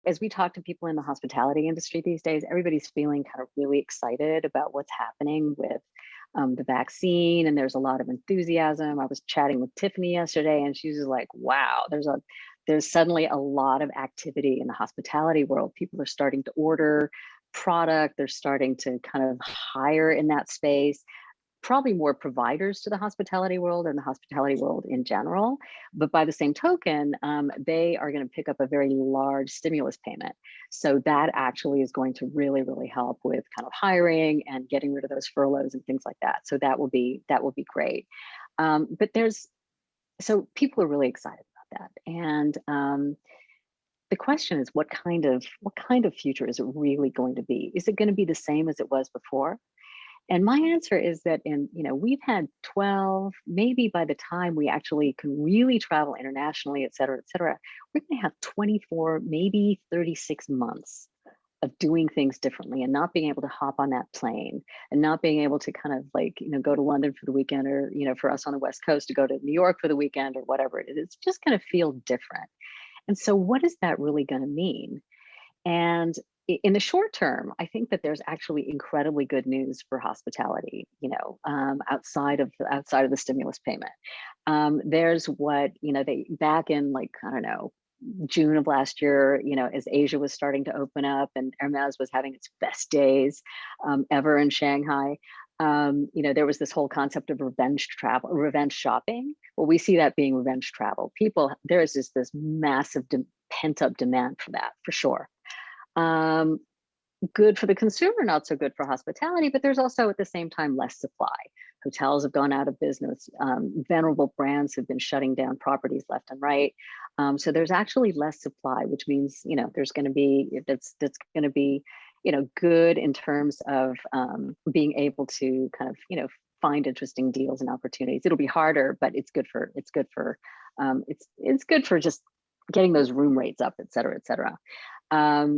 as we talk to people in the hospitality industry these days, everybody's feeling kind of really excited about what's happening with the vaccine, and there's a lot of enthusiasm. I was chatting with Tiffany yesterday, and she was like, "Wow, there's suddenly a lot of activity in the hospitality world. People are starting to order product. They're starting to kind of hire in that space." Probably more providers to the hospitality world and the hospitality world in general. But by the same token, they are going to pick up a very large stimulus payment. So that actually is going to really, really help with kind of hiring and getting rid of those furloughs and things like that. So that will be great. But so people are really excited about that. And the question is, what kind of future is it really going to be? Is it going to be the same as it was before? And my answer is that we've had 12, maybe by the time we actually can really travel internationally, et cetera, we're going to have 24, maybe 36 months of doing things differently and not being able to hop on that plane and not being able to kind of go to London for the weekend, or, for us on the West Coast to go to New York for the weekend or whatever it is. It's just going to feel different. And so what is that really going to mean? And in the short term, I think that there's actually incredibly good news for hospitality, outside of the stimulus payment. There's what, they back in I don't know, June of last year, as Asia was starting to open up and Hermes was having its best days ever in Shanghai. There was this whole concept of revenge shopping. Well, we see that being revenge travel. There is just this massive pent up demand for that, for sure. Good for the consumer, not so good for hospitality, but there's also at the same time less supply. Hotels have gone out of business. Venerable brands have been shutting down properties left and right. So there's actually less supply, which means, there's going to be, that's going to be, good in terms of being able to kind of, find interesting deals and opportunities. It'll be harder, but it's good for just getting those room rates up, et cetera, et cetera.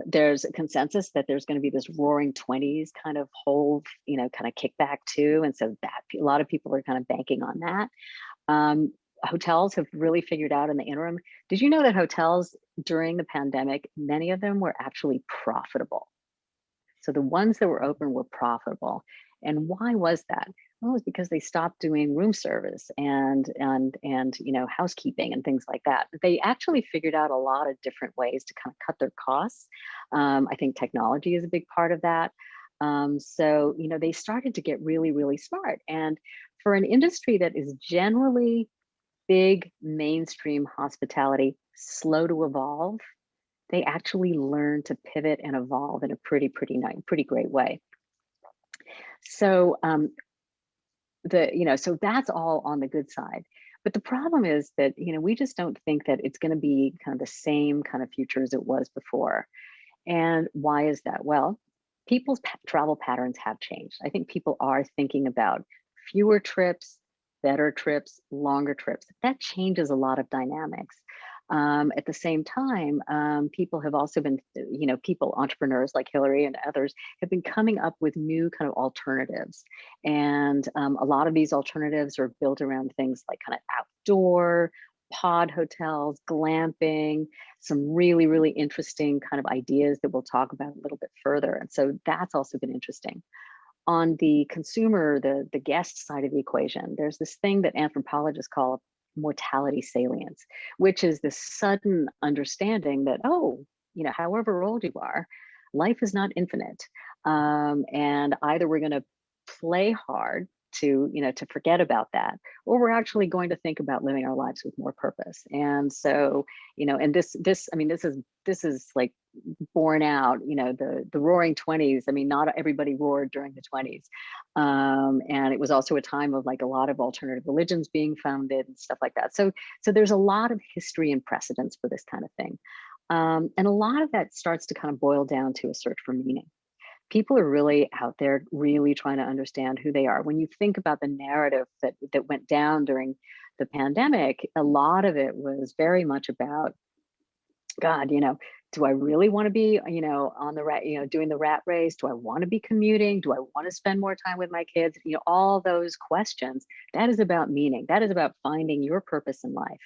There's a consensus that there's going to be this roaring 20s kind of whole, kind of kickback too. And so that a lot of people are kind of banking on that. Hotels have really figured out in the interim. Did you know that hotels during the pandemic, many of them were actually profitable? So the ones that were open were profitable. And why was that? Well, it was because they stopped doing room service and housekeeping and things like that. They actually figured out a lot of different ways to kind of cut their costs. I think technology is a big part of that. So they started to get really, really smart. And for an industry that is generally big mainstream hospitality, slow to evolve, they actually learn to pivot and evolve in a pretty great way. So so that's all on the good side. But the problem is that we just don't think that it's going to be kind of the same kind of future as it was before. And why is that? Well, people's travel patterns have changed. I think people are thinking about fewer trips, better trips, longer trips. That changes a lot of dynamics. At the same time, people have also been, entrepreneurs like Hillary and others have been coming up with new kind of alternatives. And a lot of these alternatives are built around things like kind of outdoor, pod hotels, glamping, some really, really interesting kind of ideas that we'll talk about a little bit further. And so that's also been interesting. On the consumer, the guest side of the equation, there's this thing that anthropologists call mortality salience, which is this sudden understanding that, however old you are, life is not infinite. And either we're going to play hard to forget about that, or we're actually going to think about living our lives with more purpose. And so, and this is like borne out, the roaring 20s. I mean, not everybody roared during the 20s. And it was also a time of a lot of alternative religions being founded and stuff like that. So there's a lot of history and precedence for this kind of thing. And a lot of that starts to kind of boil down to a search for meaning. People are really out there really trying to understand who they are. When you think about the narrative that went down during the pandemic, a lot of it was very much about, God, do I really want to be, on the rat, doing the rat race? Do I want to be commuting? Do I want to spend more time with my kids? All those questions. That is about meaning. That is about finding your purpose in life.